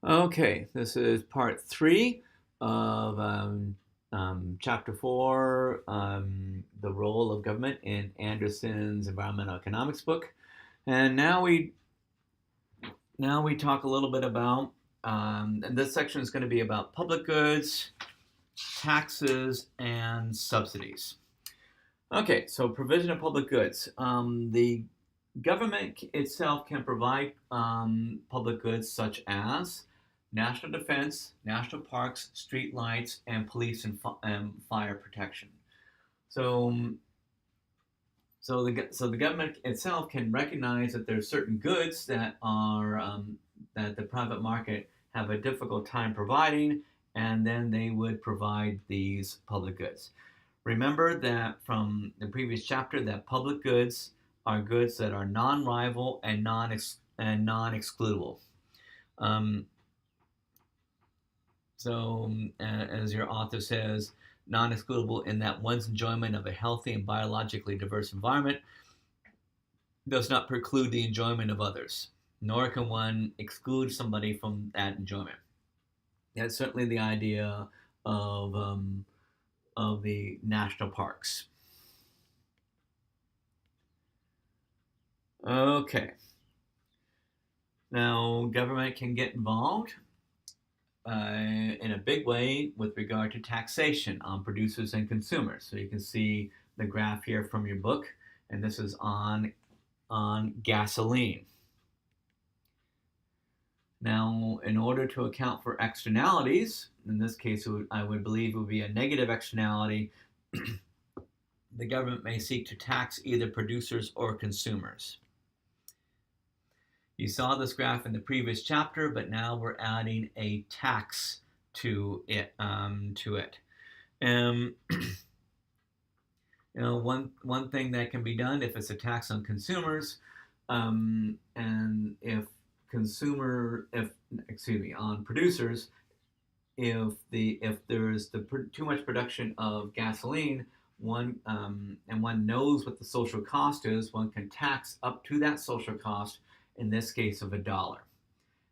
Okay, this is part three of chapter four, the role of government in Anderson's environmental economics book, and now we talk a little bit about, and this section is going to be about public goods, taxes, and subsidies. Okay, so provision of public goods. The government itself can provide public goods such as national defense, national parks, street lights, and police and fire protection. So, so the government itself can recognize that there are certain goods that are that the private market have a difficult time providing, and then they would provide these public goods. Remember that from the previous chapter that public goods are goods that are non-rival and non-excludable. Um, as your author says, non-excludable in that one's enjoyment of a healthy and biologically diverse environment does not preclude the enjoyment of others, nor can one exclude somebody from that enjoyment. That's certainly the idea of of the national parks. Okay. Now, government can get involved in a big way with regard to taxation on producers and consumers. So you can see the graph here from your book, and this is on gasoline. Now, in order to account for externalities, in this case, I would believe it would be a negative externality, the government may seek to tax either producers or consumers. You saw this graph in the previous chapter, but now we're adding a tax to it. One thing that can be done if it's a tax on consumers, and if on producers, if there's too much production of gasoline, and one knows what the social cost is, one can tax up to that social cost, in this case of $1.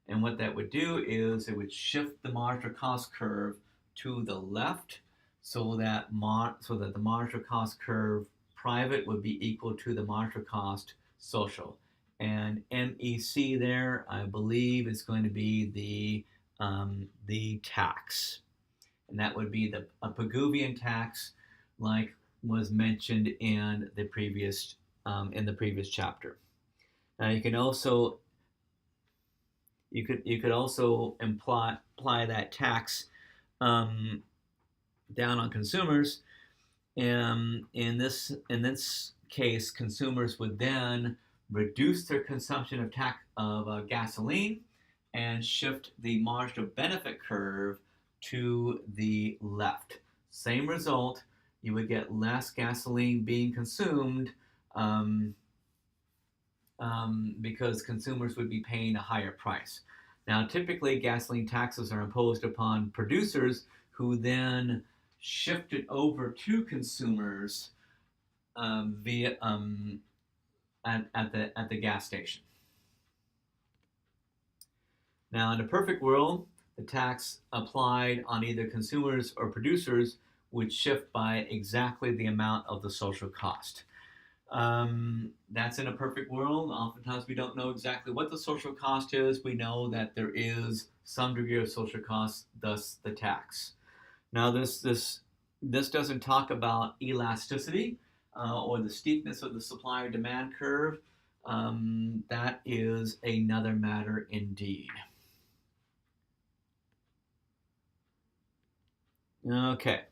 And what that would do is it would shift the marginal cost curve to the left, so that the marginal cost curve private would be equal to the marginal cost social. And MEC there, I believe, is going to be the tax, and that would be a Pigouvian tax, like was mentioned in the previous chapter. Now you could also apply that tax down on consumers. In this case, consumers would then reduce their consumption of gasoline and shift the marginal benefit curve to the left. Same result, you would get less gasoline being consumed, because consumers would be paying a higher price. Now, typically, gasoline taxes are imposed upon producers who then shift it over to consumers via at the gas station. Now, in a perfect world, the tax applied on either consumers or producers would shift by exactly the amount of the social cost. That's in a perfect world. Oftentimes we don't know exactly what the social cost is. We know that there is some degree of social cost, thus the tax. Now this doesn't talk about elasticity or the steepness of the supply or demand curve. That is another matter indeed. Okay,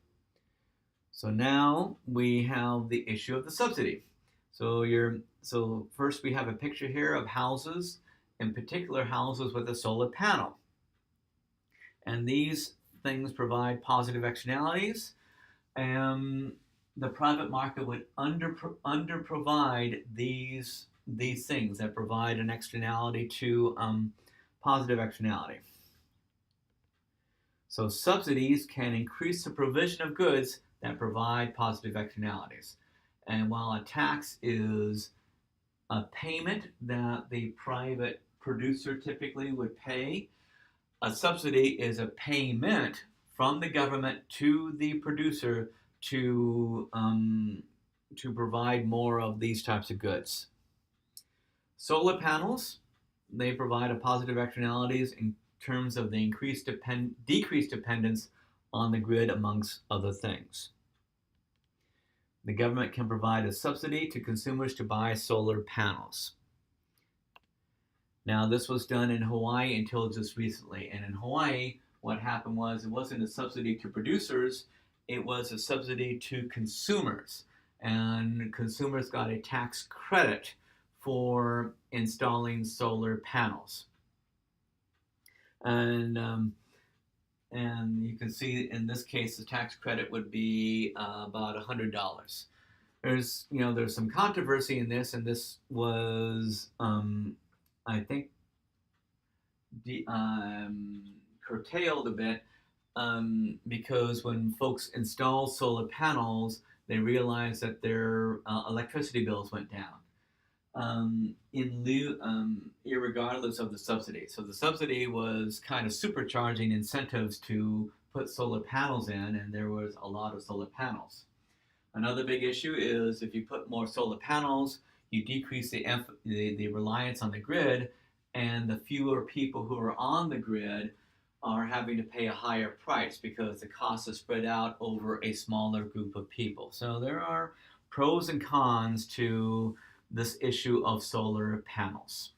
so now we have the issue of the subsidy. So first we have a picture here of houses, in particular houses with a solar panel. And these things provide positive externalities. And the private market would under provide these things that provide an externality to positive externality. So subsidies can increase the provision of goods that provide positive externalities. And while a tax is a payment that the private producer typically would pay, A subsidy is a payment from the government to the producer to provide more of these types of goods. Solar panels, they provide a positive externalities in terms of the decreased dependence on the grid, amongst other things. The government can provide a subsidy to consumers to buy solar panels. Now, this was done in Hawaii until just recently. And in Hawaii, what happened was it wasn't a subsidy to producers, it was a subsidy to consumers. And consumers got a tax credit for installing solar panels. And you can see in this case the tax credit would be about $100. There's some controversy in this, and this was I think curtailed a bit because when folks install solar panels, they realized that their electricity bills went down. Irregardless of the subsidy. So the subsidy was kind of supercharging incentives to put solar panels in, and there was a lot of solar panels. Another big issue is if you put more solar panels, you decrease the reliance on the grid, and the fewer people who are on the grid are having to pay a higher price because the cost is spread out over a smaller group of people. So there are pros and cons to this issue of solar panels.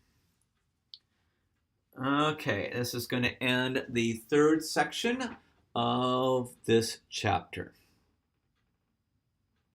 Okay, this is going to end the third section of this chapter.